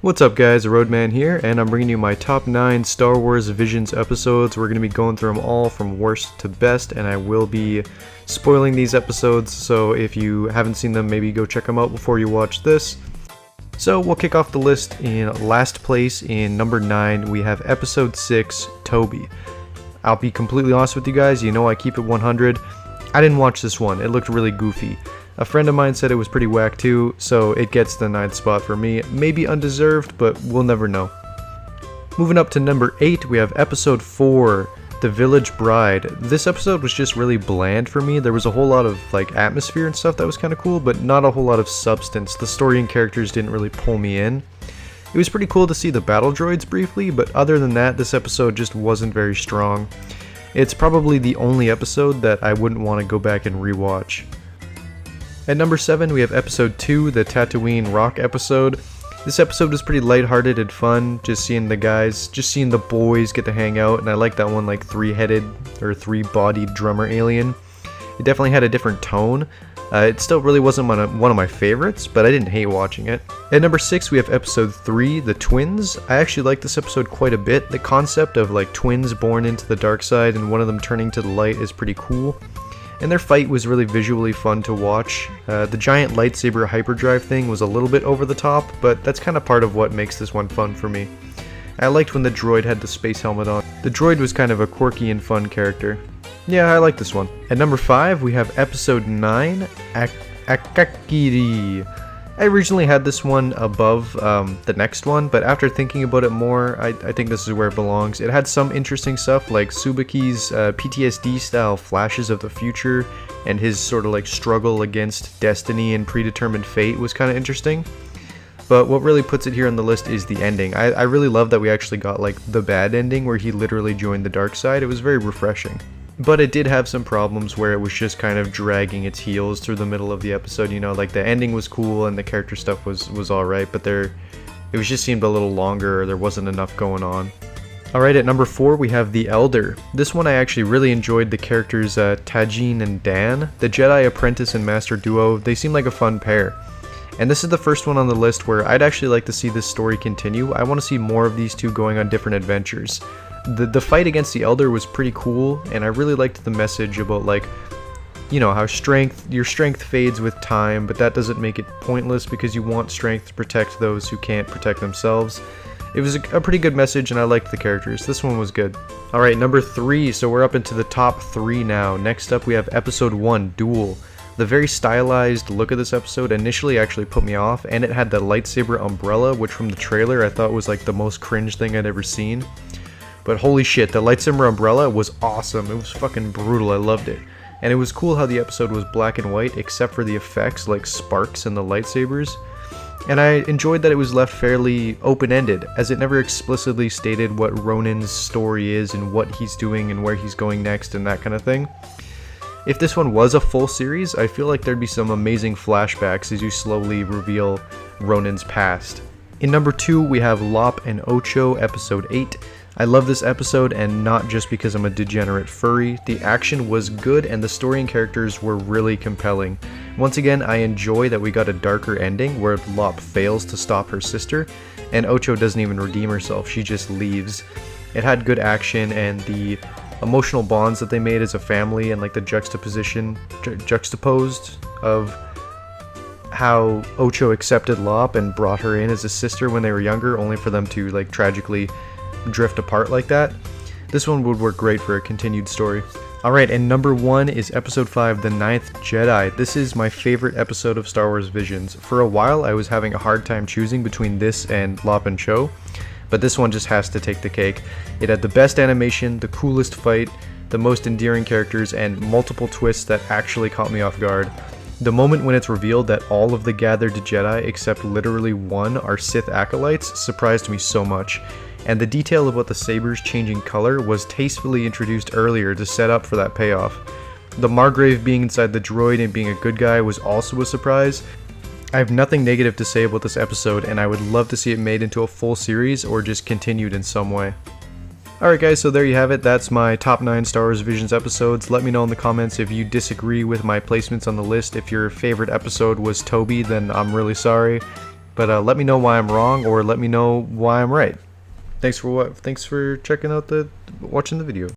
What's up guys, Roadman here, and I'm bringing you my top 9 Star Wars Visions episodes. We're going to be going through them all from worst to best, and I will be spoiling these episodes, so if you haven't seen them, maybe go check them out before you watch this. So we'll kick off the list in last place. In number 9, we have episode 6, Toby. I'll be completely honest with you guys, you know I keep it 100. I didn't watch this one, it looked really goofy. A friend of mine said it was pretty whack too, so it gets the 9th spot for me. Maybe undeserved, but we'll never know. Moving up to number 8, we have episode 4, The Village Bride. This episode was just really bland for me. There was a whole lot of atmosphere and stuff that was kind of cool, but not a whole lot of substance. The story and characters didn't really pull me in. It was pretty cool to see the battle droids briefly, but other than that, this episode just wasn't very strong. It's probably the only episode that I wouldn't want to go back and rewatch. At number 7, we have episode 2, the Tatooine rock episode. This episode was pretty lighthearted and fun, just seeing the boys get to hang out, and I like that one three-headed or three-bodied drummer alien. It definitely had a different tone. It still really wasn't one of my favorites, but I didn't hate watching it. At number 6, we have episode 3, the twins. I actually like this episode quite a bit. The concept of twins born into the dark side and one of them turning to the light is pretty cool. And their fight was really visually fun to watch. The giant lightsaber hyperdrive thing was a little bit over the top, but that's kind of part of what makes this one fun for me. I liked when the droid had the space helmet on. The droid was kind of a quirky and fun character. Yeah, I like this one. At number 5, we have episode 9, AKAKIRI. I originally had this one above the next one, but after thinking about it more, I think this is where it belongs. It had some interesting stuff like Subiki's PTSD style flashes of the future, and his sort of struggle against destiny and predetermined fate was kind of interesting. But what really puts it here on the list is the ending. I really love that we actually got the bad ending where he literally joined the dark side. It was very refreshing. But it did have some problems where it was just kind of dragging its heels through the middle of the episode, you know, the ending was cool and the character stuff was alright, but it just seemed a little longer, or there wasn't enough going on. Alright, at number 4 we have The Elder. This one I actually really enjoyed the characters Tajin and Dan. The Jedi apprentice and master duo, they seem like a fun pair. And this is the first one on the list where I'd actually like to see this story continue. I want to see more of these two going on different adventures. The fight against the Elder was pretty cool, and I really liked the message about you know, how your strength fades with time, but that doesn't make it pointless because you want strength to protect those who can't protect themselves. It was a pretty good message, and I liked the characters. This one was good. Alright, number 3, so we're up into the top 3 now. Next up we have episode 1, Duel. The very stylized look of this episode initially actually put me off, and it had the lightsaber umbrella, which from the trailer I thought was the most cringe thing I'd ever seen. But holy shit, the lightsaber umbrella was awesome. It was fucking brutal, I loved it. And it was cool how the episode was black and white, except for the effects like sparks and the lightsabers. And I enjoyed that it was left fairly open-ended, as it never explicitly stated what Ronan's story is and what he's doing and where he's going next and that kind of thing. If this one was a full series, I feel like there'd be some amazing flashbacks as you slowly reveal Ronan's past. In number 2, we have Lop and Ocho, episode 8. I love this episode, and not just because I'm a degenerate furry. The action was good and the story and characters were really compelling. Once again, I enjoy that we got a darker ending where Lop fails to stop her sister, and Ocho doesn't even redeem herself, she just leaves. It had good action, and the emotional bonds that they made as a family, and the juxtaposed of how Ocho accepted Lop and brought her in as a sister when they were younger, only for them to tragically drift apart like that. This one would work great for a continued story. Alright, and number 1 is episode 5, The Ninth Jedi. This is my favorite episode of Star Wars Visions. For a while I was having a hard time choosing between this and Lop and Cho, but this one just has to take the cake. It had the best animation, the coolest fight, the most endearing characters, and multiple twists that actually caught me off guard. The moment when it's revealed that all of the gathered Jedi except literally one are Sith acolytes surprised me so much. And the detail about the sabers changing color was tastefully introduced earlier to set up for that payoff. The Margrave being inside the droid and being a good guy was also a surprise. I have nothing negative to say about this episode, and I would love to see it made into a full series or just continued in some way. Alright guys, so there you have it. That's my top 9 Star Wars Visions episodes. Let me know in the comments if you disagree with my placements on the list. If your favorite episode was Toby, then I'm really sorry. But let me know why I'm wrong, or let me know why I'm right. Thanks for watching the video.